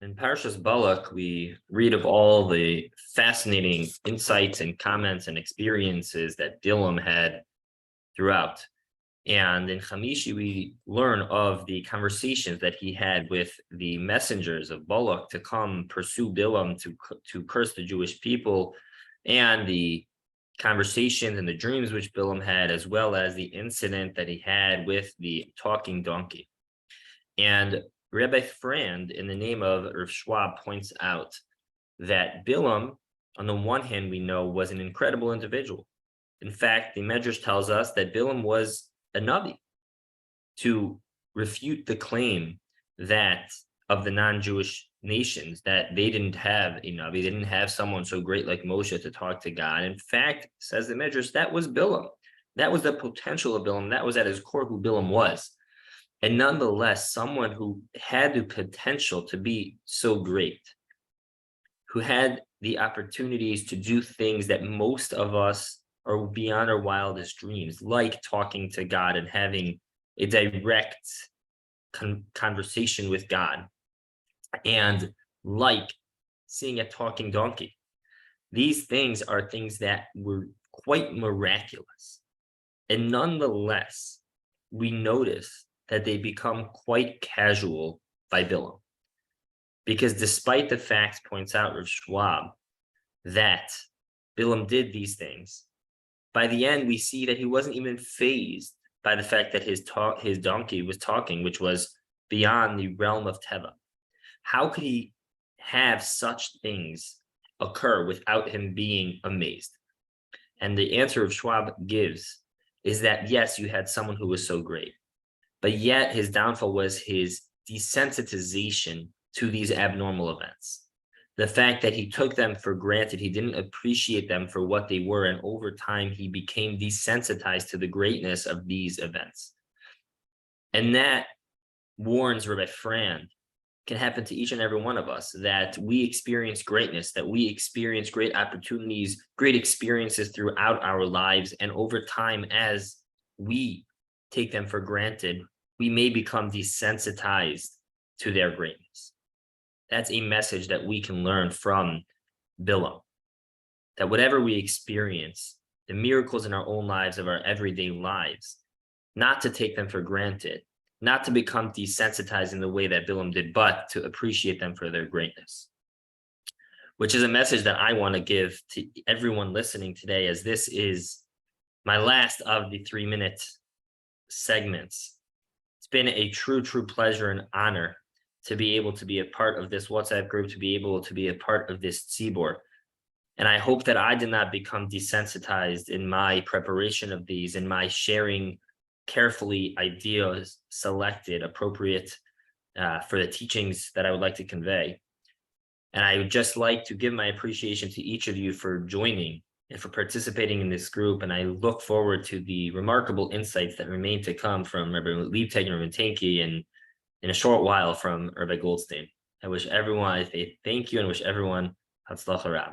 In Parshas Balak, we read of all the fascinating insights and comments and experiences that Bilam had throughout. And in Chamishi, we learn of the conversations that he had with the messengers of Balak to come pursue Bilam to curse the Jewish people, and the conversations and the dreams which Bilam had, as well as the incident that he had with the talking donkey. And Rabbi Frand, in the name of Rav Schwab, points out that Bilam, on the one hand, we know was an incredible individual. In fact, the Medrash tells us that Bilam was a Navi to refute the claim that of the non-Jewish nations that they didn't have a Navi, they didn't have someone so great like Moshe to talk to God. In fact, says the Medrash, that was Bilam. That was the potential of Bilam. That was at his core who Bilam was. And nonetheless, someone who had the potential to be so great, who had the opportunities to do things that most of us are beyond our wildest dreams, like talking to God and having a direct conversation with God, and like seeing a talking donkey. These things are things that were quite miraculous. And nonetheless, we notice that they become quite casual by Bilam. Because despite the facts, points out Rav Schwab, that Bilam did these things, by the end we see that he wasn't even fazed by the fact that his donkey was talking, which was beyond the realm of Teva. How could he have such things occur without him being amazed? And the answer of Schwab gives is that, yes, you had someone who was so great, but yet his downfall was his desensitization to these abnormal events. The fact that he took them for granted, he didn't appreciate them for what they were, and over time he became desensitized to the greatness of these events. And that, warns Rabbi Frand, can happen to each and every one of us, that we experience greatness, that we experience great opportunities, great experiences throughout our lives, and over time, as we take them for granted, we may become desensitized to their greatness. That's a message that we can learn from Bilam, that whatever we experience, the miracles in our own lives, of our everyday lives, not to take them for granted, not to become desensitized in the way that Bilam did, but to appreciate them for their greatness, which is a message that I want to give to everyone listening today, as this is my last of the 3-minute segments. It's been a true pleasure and honor to be able to be a part of this WhatsApp group, to be able to be a part of this tzibor. And I hope that I did not become desensitized in my preparation of these, in my sharing carefully ideas selected appropriate for the teachings that I would like to convey. And I would just like to give my appreciation to each of you for joining and for participating in this group. And I look forward to the remarkable insights that remain to come from Rabbi Liebtag and Rabbi Tanky, and in a short while from Rabbi Goldstein. I wish everyone, I say thank you, and wish everyone Hatzlacha Rab.